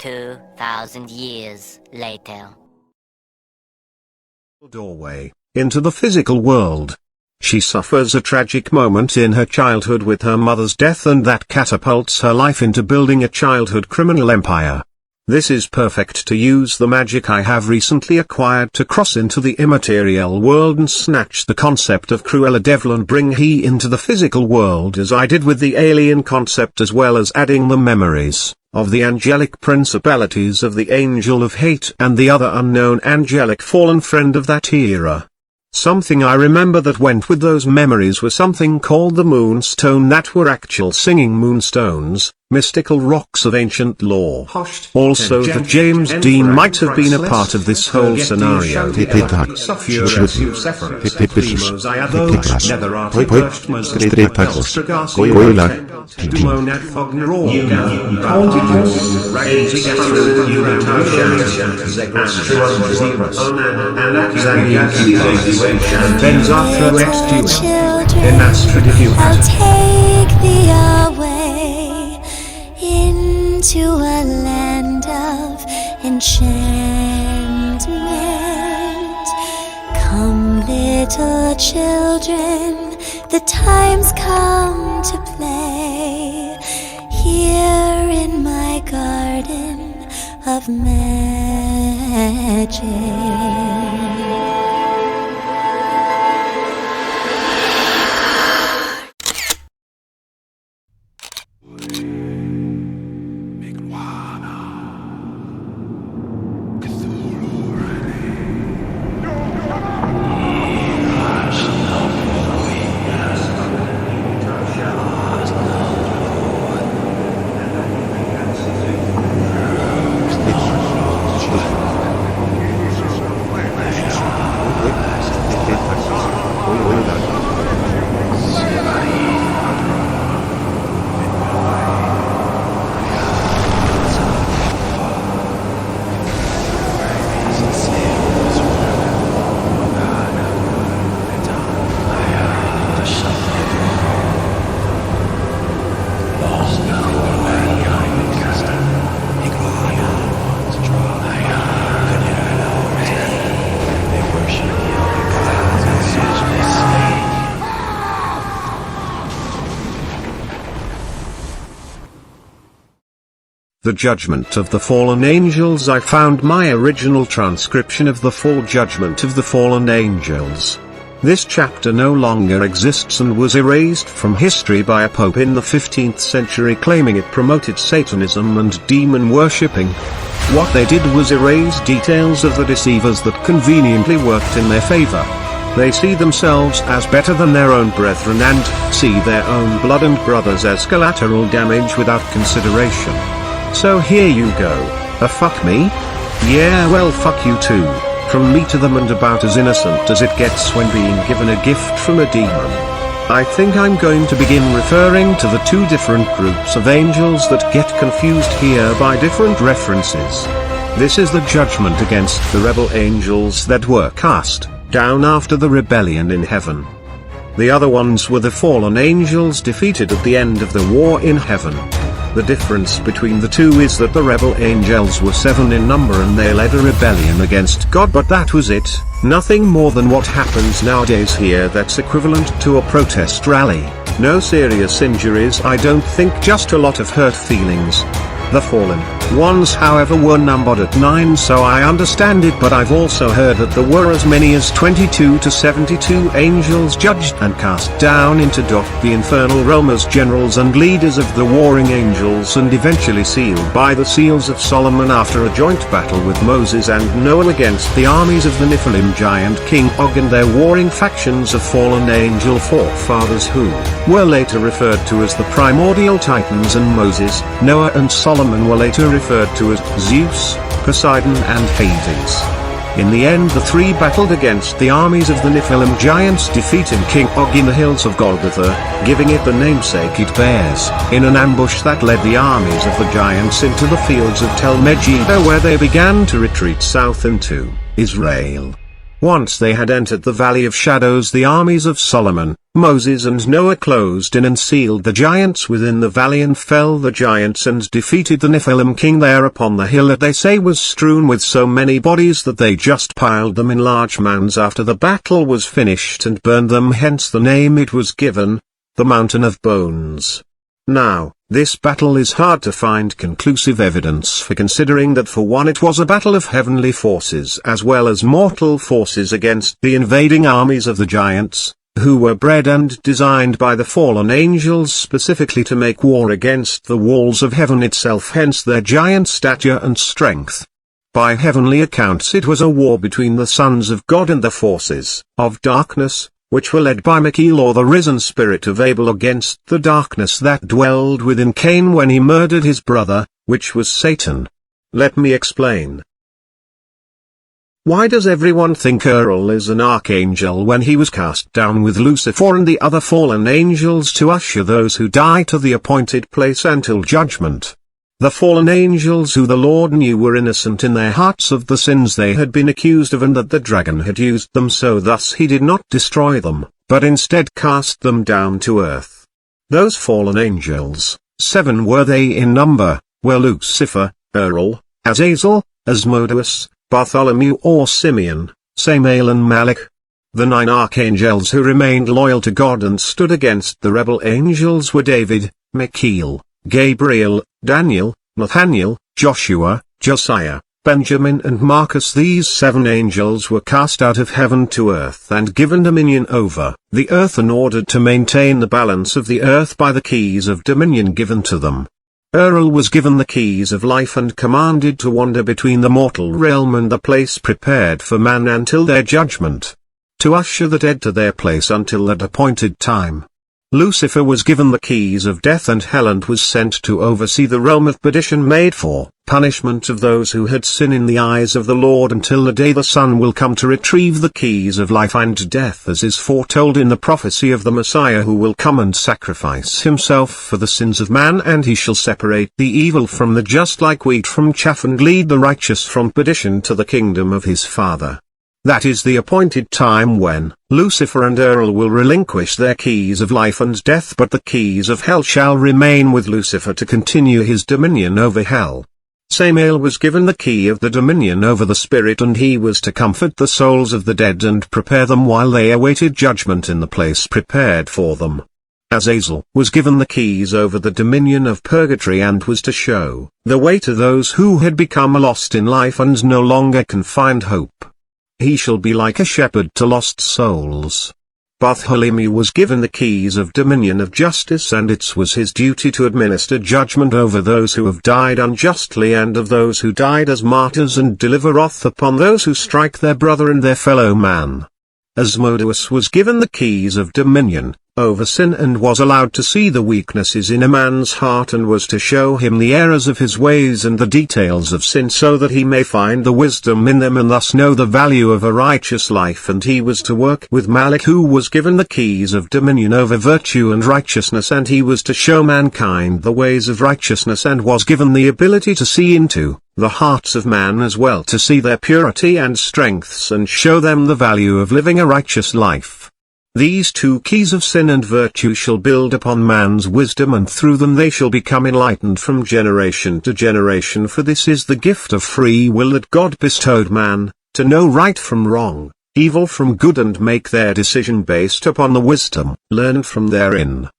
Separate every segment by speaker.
Speaker 1: 2,000 years later.
Speaker 2: Doorway into the physical world. She suffers a tragic moment in her childhood with her mother's death, and that catapults her life into building a childhood criminal empire. This is perfect to use the magic I have recently acquired to cross into the immaterial world and snatch the concept of Cruella de Vil and bring he into the physical world, as I did with the alien concept, as well as adding the memories of the angelic principalities of the Angel of Hate and the other unknown angelic fallen friend of that era. Something I remember that went with those memories was something called the Moonstone, that were actual singing moonstones, mystical rocks of ancient lore. Also that James Dean might have been a part of this whole scenario.
Speaker 3: I'll take thee away into a land of enchantment. Come, little children, the time's come to play here in my garden of magic.
Speaker 2: The Judgment of the Fallen Angels. I found my original transcription of the full Judgment of the Fallen Angels. This chapter no longer exists and was erased from history by a pope in the 15th century, claiming it promoted Satanism and demon worshipping. What they did was erase details of the deceivers that conveniently worked in their favor. They see themselves as better than their own brethren and see their own blood and brothers as collateral damage without consideration. So here you go. Fuck me? Yeah, well, fuck you too. From me to them, and about as innocent as it gets when being given a gift from a demon. I think I'm going to begin referring to the two different groups of angels that get confused here by different references. This is the judgment against the rebel angels that were cast down after the rebellion in heaven. The other ones were the fallen angels defeated at the end of the war in heaven. The difference between the two is that the rebel angels were 7 in number and they led a rebellion against God, but that was it. Nothing more than what happens nowadays here that's equivalent to a protest rally. No serious injuries, I don't think, just a lot of hurt feelings. The fallen Ones however were numbered at 9, so I understand it, but I've also heard that there were as many as 22 to 72 angels judged and cast down into the infernal realm as generals and leaders of the warring angels, and eventually sealed by the seals of Solomon after a joint battle with Moses and Noah against the armies of the Nephilim giant King Og and their warring factions of fallen angel forefathers who were later referred to as the primordial titans, and Moses, Noah and Solomon were later referred to as Zeus, Poseidon and Hades. In the end the three battled against the armies of the Nephilim giants, defeating King Og in the hills of Golgotha, giving it the namesake it bears, in an ambush that led the armies of the giants into the fields of Tel Megiddo, where they began to retreat south into Israel. Once they had entered the Valley of Shadows, the armies of Solomon, Moses and Noah closed in and sealed the giants within the valley and fell the giants and defeated the Nephilim king there upon the hill that they say was strewn with so many bodies that they just piled them in large mounds after the battle was finished and burned them, hence the name it was given, the Mountain of Bones. Now, this battle is hard to find conclusive evidence for, considering that for one it was a battle of heavenly forces as well as mortal forces against the invading armies of the giants, who were bred and designed by the fallen angels specifically to make war against the walls of heaven itself, hence their giant stature and strength. By heavenly accounts it was a war between the sons of God and the forces of darkness, which were led by Michael, or the risen spirit of Abel, against the darkness that dwelled within Cain when he murdered his brother, which was Satan. Let me explain. Why does everyone think Uriel is an archangel when he was cast down with Lucifer and the other fallen angels to usher those who die to the appointed place until judgment? The fallen angels who the Lord knew were innocent in their hearts of the sins they had been accused of, and that the dragon had used them, so thus he did not destroy them, but instead cast them down to earth. Those fallen angels, 7 were they in number, were Lucifer, Uriel, Azazel, Asmodeus, Bartholomew or Simeon, Samael and Malach. The 9 archangels who remained loyal to God and stood against the rebel angels were David, Michael, Gabriel, Daniel, Nathaniel, Joshua, Josiah, Benjamin and Marcus. These 7 angels were cast out of heaven to earth and given dominion over the earth and ordered to maintain the balance of the earth by the keys of dominion given to them. Uriel was given the keys of life and commanded to wander between the mortal realm and the place prepared for man until their judgment, to usher the dead to their place until that appointed time. Lucifer was given the keys of death and hell and was sent to oversee the realm of perdition made for punishment of those who had sinned in the eyes of the Lord, until the day the Son will come to retrieve the keys of life and death, as is foretold in the prophecy of the Messiah, who will come and sacrifice himself for the sins of man, and he shall separate the evil from the just like wheat from chaff, and lead the righteous from perdition to the kingdom of his Father. That is the appointed time when Lucifer and Uriel will relinquish their keys of life and death, but the keys of hell shall remain with Lucifer to continue his dominion over hell. Samael was given the key of the dominion over the spirit, and he was to comfort the souls of the dead and prepare them while they awaited judgment in the place prepared for them. Azazel was given the keys over the dominion of purgatory and was to show the way to those who had become lost in life and no longer can find hope. He shall be like a shepherd to lost souls. Bartholomew was given the keys of dominion of justice, and it was his duty to administer judgment over those who have died unjustly and of those who died as martyrs, and deliver wrath upon those who strike their brother and their fellow man. Asmodeus was given the keys of dominion over sin and was allowed to see the weaknesses in a man's heart, and was to show him the errors of his ways and the details of sin, so that he may find the wisdom in them and thus know the value of a righteous life. And he was to work with Malach, who was given the keys of dominion over virtue and righteousness, and he was to show mankind the ways of righteousness, and was given the ability to see into the hearts of man as well, to see their purity and strengths and show them the value of living a righteous life. These 2 keys of sin and virtue shall build upon man's wisdom, and through them they shall become enlightened from generation to generation, for this is the gift of free will that God bestowed man, to know right from wrong, evil from good, and make their decision based upon the wisdom learned from therein.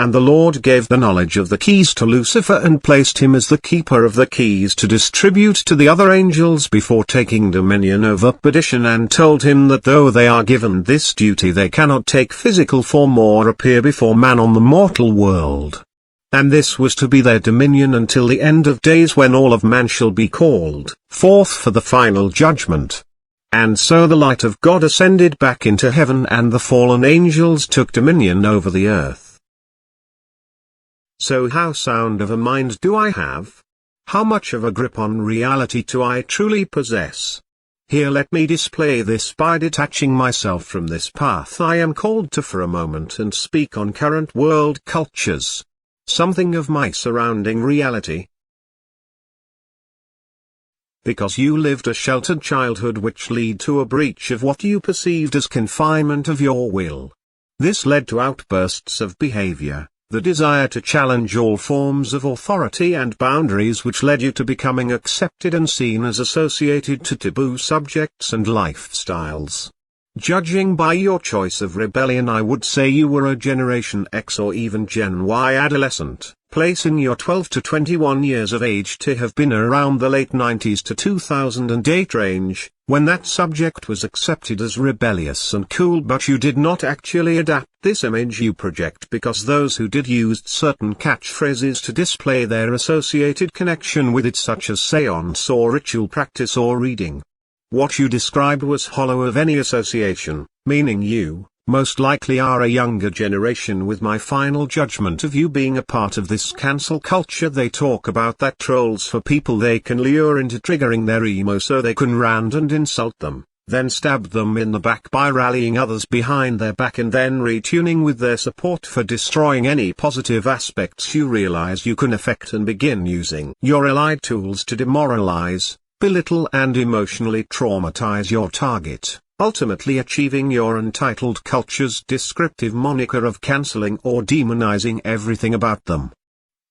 Speaker 2: And the Lord gave the knowledge of the keys to Lucifer and placed him as the keeper of the keys to distribute to the other angels before taking dominion over perdition, and told him that though they are given this duty they cannot take physical form or appear before man on the mortal world. And this was to be their dominion until the end of days, when all of man shall be called forth for the final judgment. And so the light of God ascended back into heaven, and the fallen angels took dominion over the earth. So how sound of a mind do I have? How much of a grip on reality do I truly possess? Here let me display this by detaching myself from this path I am called to for a moment and speak on current world cultures. Something of my surrounding reality. Because you lived a sheltered childhood which led to a breach of what you perceived as confinement of your will. This led to outbursts of behavior, the desire to challenge all forms of authority and boundaries, which led you to becoming accepted and seen as associated to taboo subjects and lifestyles. Judging by your choice of rebellion, I would say you were a Generation X or even Gen Y adolescent, placing your 12 to 21 years of age to have been around the late 90s to 2008 range, when that subject was accepted as rebellious and cool, but you did not actually adapt this image you project, because those who did used certain catchphrases to display their associated connection with it, such as seance or ritual practice or reading. What you described was hollow of any association, meaning you, most likely, are a younger generation, with my final judgment of you being a part of this cancel culture they talk about that trolls for people they can lure into triggering their emo so they can rant and insult them, then stab them in the back by rallying others behind their back, and then retuning with their support for destroying any positive aspects you realize you can affect, and begin using your allied tools to demoralize, belittle and emotionally traumatize your target, ultimately achieving your entitled culture's descriptive moniker of cancelling or demonizing everything about them.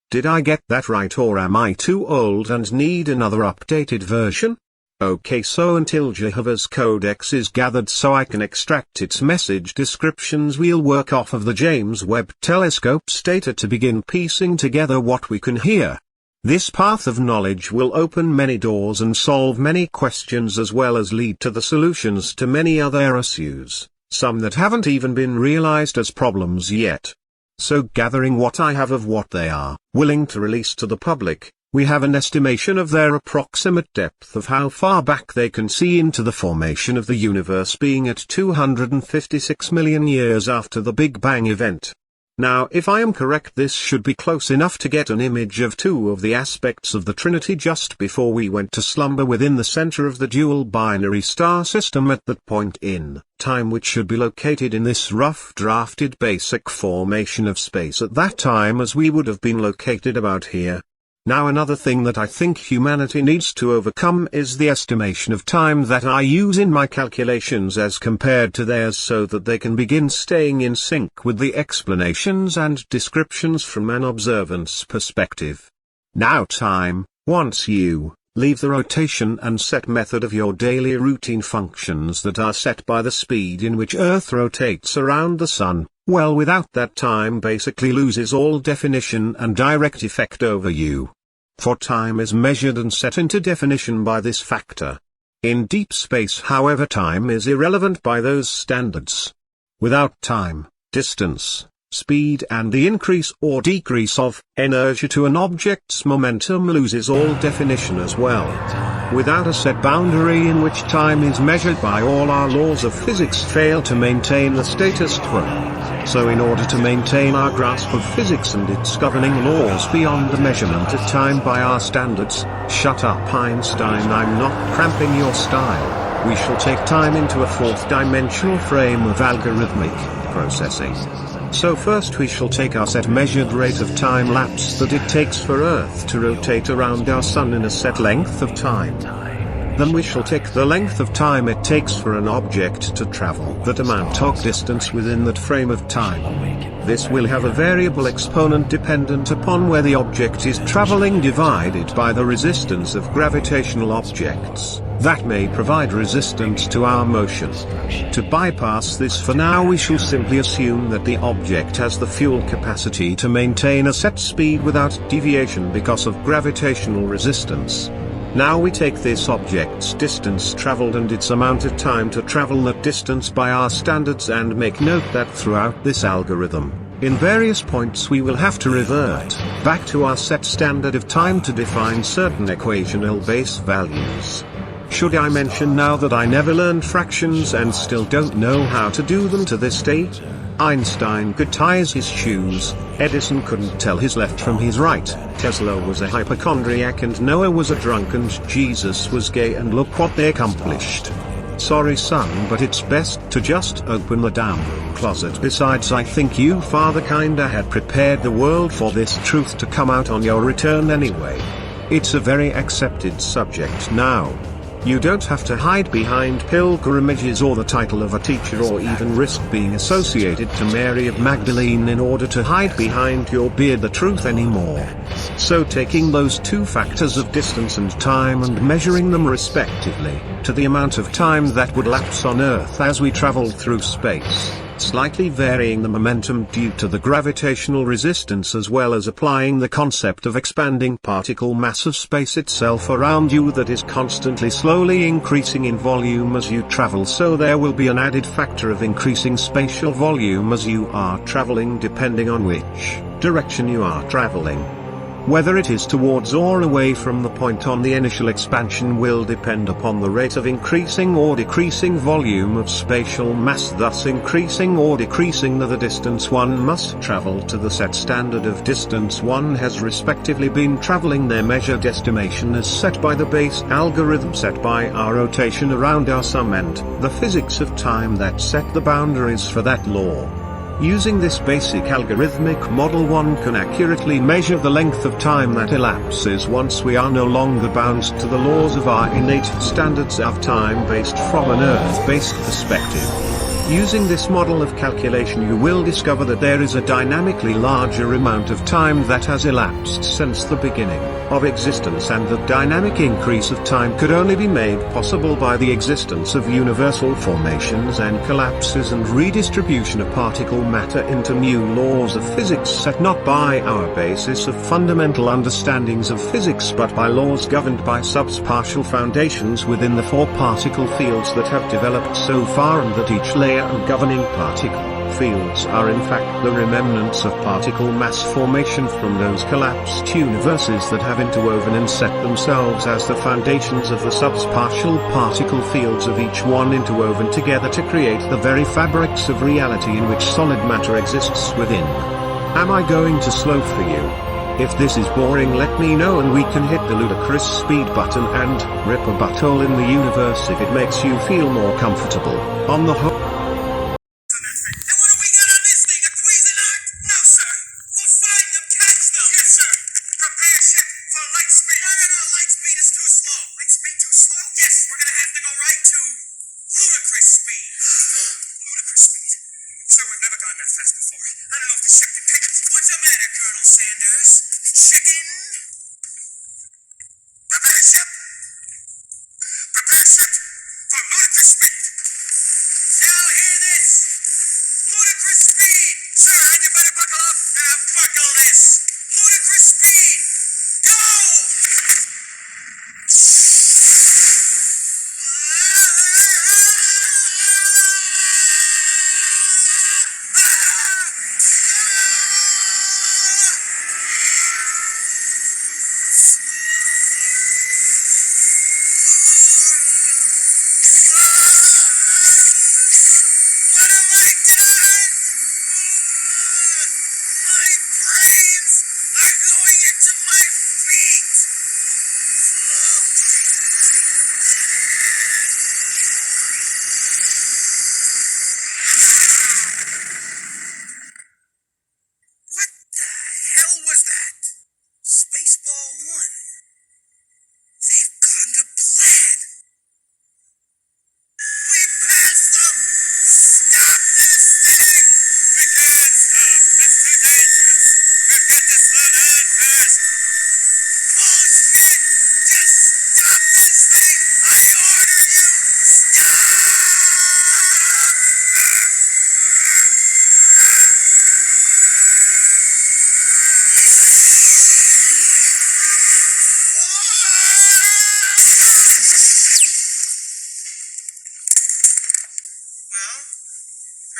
Speaker 2: Did I get that right, or am I too old and need another updated version? Okay, so until Jehovah's Codex is gathered so I can extract its message descriptions, we'll work off of the James Webb Telescope's data to begin piecing together what we can hear. This path of knowledge will open many doors and solve many questions, as well as lead to the solutions to many other issues, some that haven't even been realized as problems yet. So, gathering what I have of what they are willing to release to the public, we have an estimation of their approximate depth of how far back they can see into the formation of the universe, being at 256 million years after the Big Bang event. Now, if I am correct, this should be close enough to get an image of two of the aspects of the Trinity just before we went to slumber within the center of the dual binary star system at that point in time, which should be located in this rough drafted basic formation of space at that time, as we would have been located about here. Now, another thing that I think humanity needs to overcome is the estimation of time that I use in my calculations as compared to theirs, so that they can begin staying in sync with the explanations and descriptions from an observance perspective. Now, time, once you leave the rotation and set method of your daily routine functions that are set by the speed in which Earth rotates around the Sun, well, without that, time basically loses all definition and direct effect over you. For time is measured and set into definition by this factor. In deep space, however, time is irrelevant by those standards. Without time, distance, speed and the increase or decrease of inertia to an object's momentum loses all definition as well. Without a set boundary in which time is measured by, all our laws of physics fail to maintain the status quo. So in order to maintain our grasp of physics and its governing laws beyond the measurement of time by our standards, shut up Einstein, I'm not cramping your style, we shall take time into a fourth-dimensional frame of algorithmic processing. So first we shall take our set measured rate of time lapse that it takes for Earth to rotate around our Sun in a set length of time. Then we shall take the length of time it takes for an object to travel that amount of distance within that frame of time. This will have a variable exponent dependent upon where the object is traveling, divided by the resistance of gravitational objects, that may provide resistance to our motion. To bypass this for now, we shall simply assume that the object has the fuel capacity to maintain a set speed without deviation because of gravitational resistance. Now we take this object's distance traveled and its amount of time to travel that distance by our standards, and make note that throughout this algorithm, in various points we will have to revert back to our set standard of time to define certain equational base values. Should I mention now that I never learned fractions and still don't know how to do them to this day? Einstein could tie his shoes, Edison couldn't tell his left from his right, Tesla was a hypochondriac and Noah was a drunk, and Jesus was gay, and look what they accomplished. Sorry son, but it's best to just open the damn closet. Besides, I think you father kinda had prepared the world for this truth to come out on your return anyway. It's a very accepted subject now. You don't have to hide behind pilgrimages or the title of a teacher, or even risk being associated to Mary of Magdalene in order to hide behind your beard the truth anymore. So taking those two factors of distance and time and measuring them respectively, to the amount of time that would lapse on Earth as we traveled through space, slightly varying the momentum due to the gravitational resistance, as well as applying the concept of expanding particle mass of space itself around you that is constantly slowly increasing in volume as you travel, so there will be an added factor of increasing spatial volume as you are traveling, depending on which direction you are traveling. Whether it is towards or away from the point on the initial expansion will depend upon the rate of increasing or decreasing volume of spatial mass, thus increasing or decreasing the distance one must travel to the set standard of distance one has respectively been traveling. Their measured estimation is set by the base algorithm set by our rotation around our sun and the physics of time that set the boundaries for that law. Using this basic algorithmic model, one can accurately measure the length of time that elapses once we are no longer bound to the laws of our innate standards of time based from an Earth-based perspective. Using this model of calculation, you will discover that there is a dynamically larger amount of time that has elapsed since the beginning of existence, and the dynamic increase of time could only be made possible by the existence of universal formations and collapses and redistribution of particle matter into new laws of physics set not by our basis of fundamental understandings of physics, but by laws governed by subspatial foundations within the four particle fields that have developed so far, and that each layer and governing particle fields are in fact the remnants of particle mass formation from those collapsed universes that have interwoven and set themselves as the foundations of the subspatial particle fields of each one, interwoven together to create the very fabrics of reality in which solid matter exists within. Am I going too slow for you? If this is boring, let me know and we can hit the ludicrous speed button and rip a butthole in the universe if it makes you feel more comfortable. On the whole,
Speaker 4: Just stop this thing!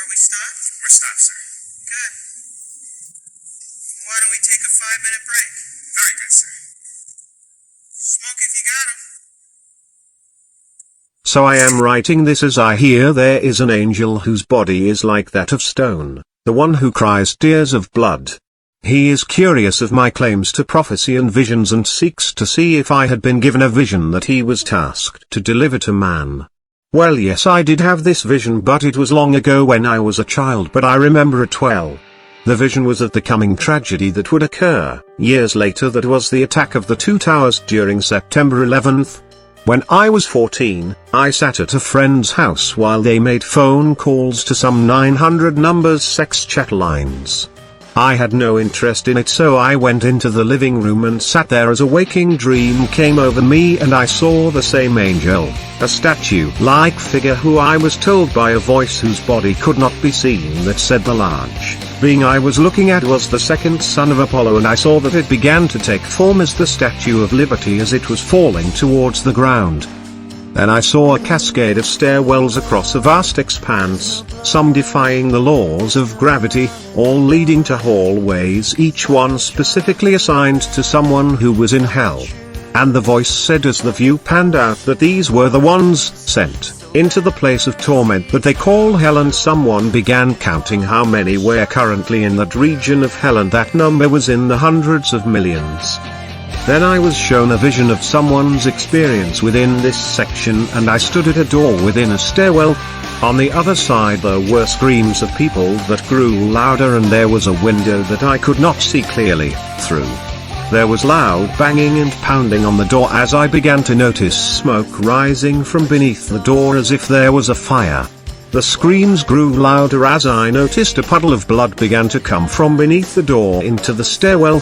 Speaker 4: Are we stopped? We're stopped, sir. Good. Why don't we take a 5-minute break? Very good, sir. Smoke if you got 'em.
Speaker 2: So I am writing this as I hear there is an angel whose body is like that of stone, the one who cries tears of blood. He is curious of my claims to prophecy and visions and seeks to see if I had been given a vision that he was tasked to deliver to man. Well, yes, I did have this vision, but it was long ago when I was a child, but I remember it well. The vision was of the coming tragedy that would occur years later. That was the attack of the two towers during September 11th. When I was 14, I sat at a friend's house while they made phone calls to some 900 numbers sex chat lines. I had no interest in it, so I went into the living room and sat there as a waking dream came over me, and I saw the same angel, a statue-like figure who I was told by a voice whose body could not be seen, that said the large being I was looking at was the second son of Apollo, and I saw that it began to take form as the Statue of Liberty as it was falling towards the ground. Then I saw a cascade of stairwells across a vast expanse, some defying the laws of gravity, all leading to hallways, each one specifically assigned to someone who was in hell. And the voice said as the view panned out that these were the ones sent into the place of torment that they call hell, and someone began counting how many were currently in that region of hell, and that number was in the hundreds of millions. Then I was shown a vision of someone's experience within this section, and I stood at a door within a stairwell. On the other side there were screams of people that grew louder, and there was a window that I could not see clearly through. There was loud banging and pounding on the door as I began to notice smoke rising from beneath the door as if there was a fire. The screams grew louder as I noticed a puddle of blood began to come from beneath the door into the stairwell.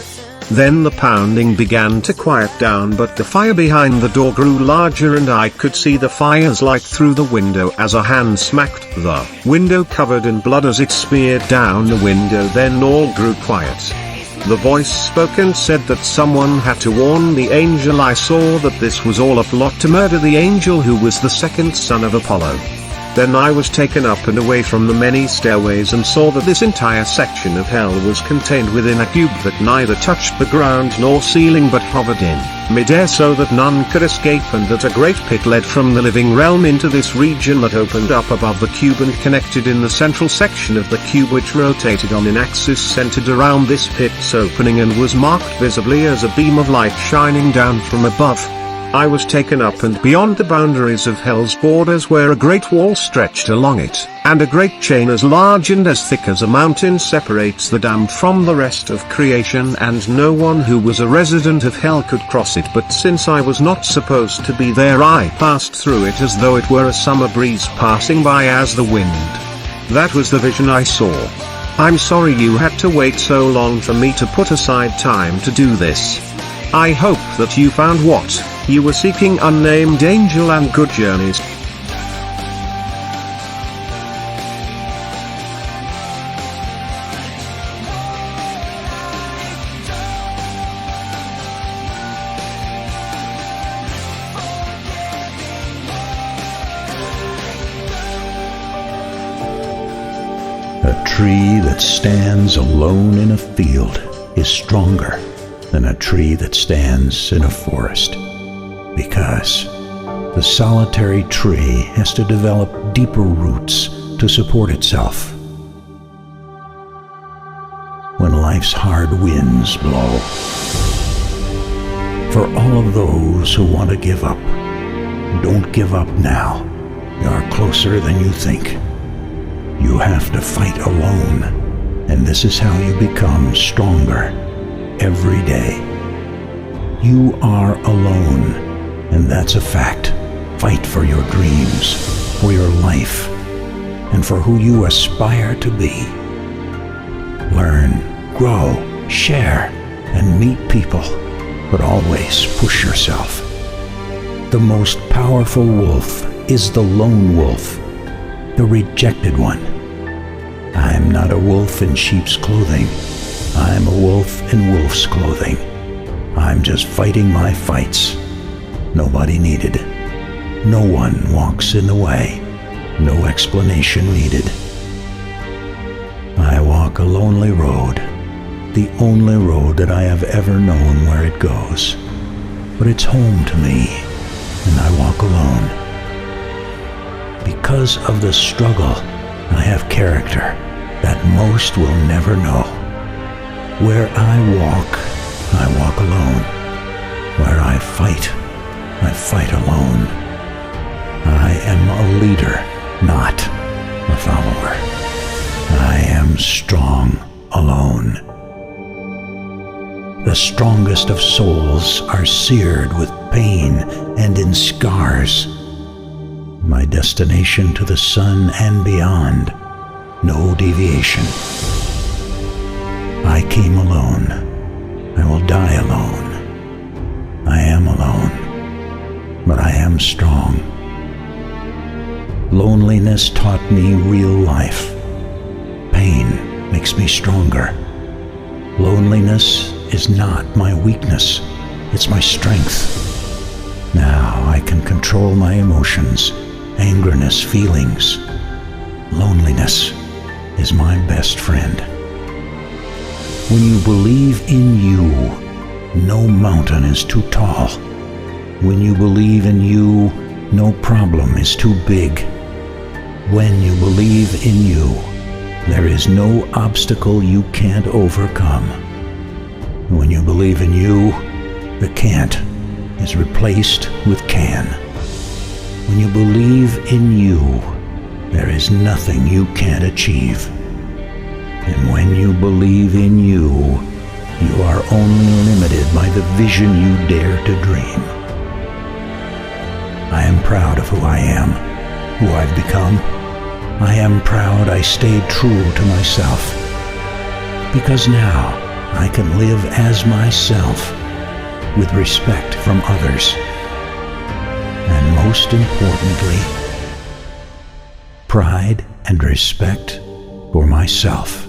Speaker 2: Then the pounding began to quiet down, but the fire behind the door grew larger, and I could see the fire's light through the window as a hand smacked the window covered in blood as it smeared down the window. Then all grew quiet. The voice spoke and said that someone had to warn the angel. I saw that this was all a plot to murder the angel who was the second son of Apollo. Then I was taken up and away from the many stairways and saw that this entire section of hell was contained within a cube that neither touched the ground nor ceiling but hovered in midair so that none could escape, and that a great pit led from the living realm into this region that opened up above the cube and connected in the central section of the cube, which rotated on an axis centered around this pit's opening and was marked visibly as a beam of light shining down from above. I was taken up, and beyond the boundaries of hell's borders where a great wall stretched along it, and a great chain as large and as thick as a mountain separates the damned from the rest of creation, and no one who was a resident of hell could cross it. But since I was not supposed to be there, I passed through it as though it were a summer breeze passing by as the wind. That was the vision I saw. I'm sorry you had to wait so long for me to put aside time to do this. I hope that you found what you were seeking, unnamed angel, and good journeys.
Speaker 5: A tree that stands alone in a field is stronger than a tree that stands in a forest, because the solitary tree has to develop deeper roots to support itself. When life's hard winds blow, for all of those who want to give up, don't give up now. You're closer than you think. You have to fight alone, and this is how you become stronger every day. You are alone, and that's a fact. Fight for your dreams, for your life, and for who you aspire to be. Learn, grow, share, and meet people, but always push yourself. The most powerful wolf is the lone wolf, the rejected one. I'm not a wolf in sheep's clothing. I'm a wolf in wolf's clothing. I'm just fighting my fights. Nobody needed. No one walks in the way. No explanation needed. I walk a lonely road, the only road that I have ever known where it goes. But it's home to me, and I walk alone. Because of the struggle, I have character that most will never know. Where I walk alone. Where I fight alone. I am a leader, not a follower. I am strong alone. The strongest of souls are seared with pain and in scars. My destination to the sun and beyond, no deviation. I came alone. I will die alone. I am alone, but I am strong. Loneliness taught me real life. Pain makes me stronger. Loneliness is not my weakness, it's my strength. Now I can control my emotions, angerness, feelings. Loneliness is my best friend. When you believe in you, no mountain is too tall. When you believe in you, no problem is too big. When you believe in you, there is no obstacle you can't overcome. When you believe in you, the can't is replaced with can. When you believe in you, there is nothing you can't achieve. And when you believe in you, you are only limited by the vision you dare to dream. I am proud of who I am, who I've become. I am proud I stayed true to myself. Because now I can live as myself, with respect from others. And most importantly, pride and respect for myself.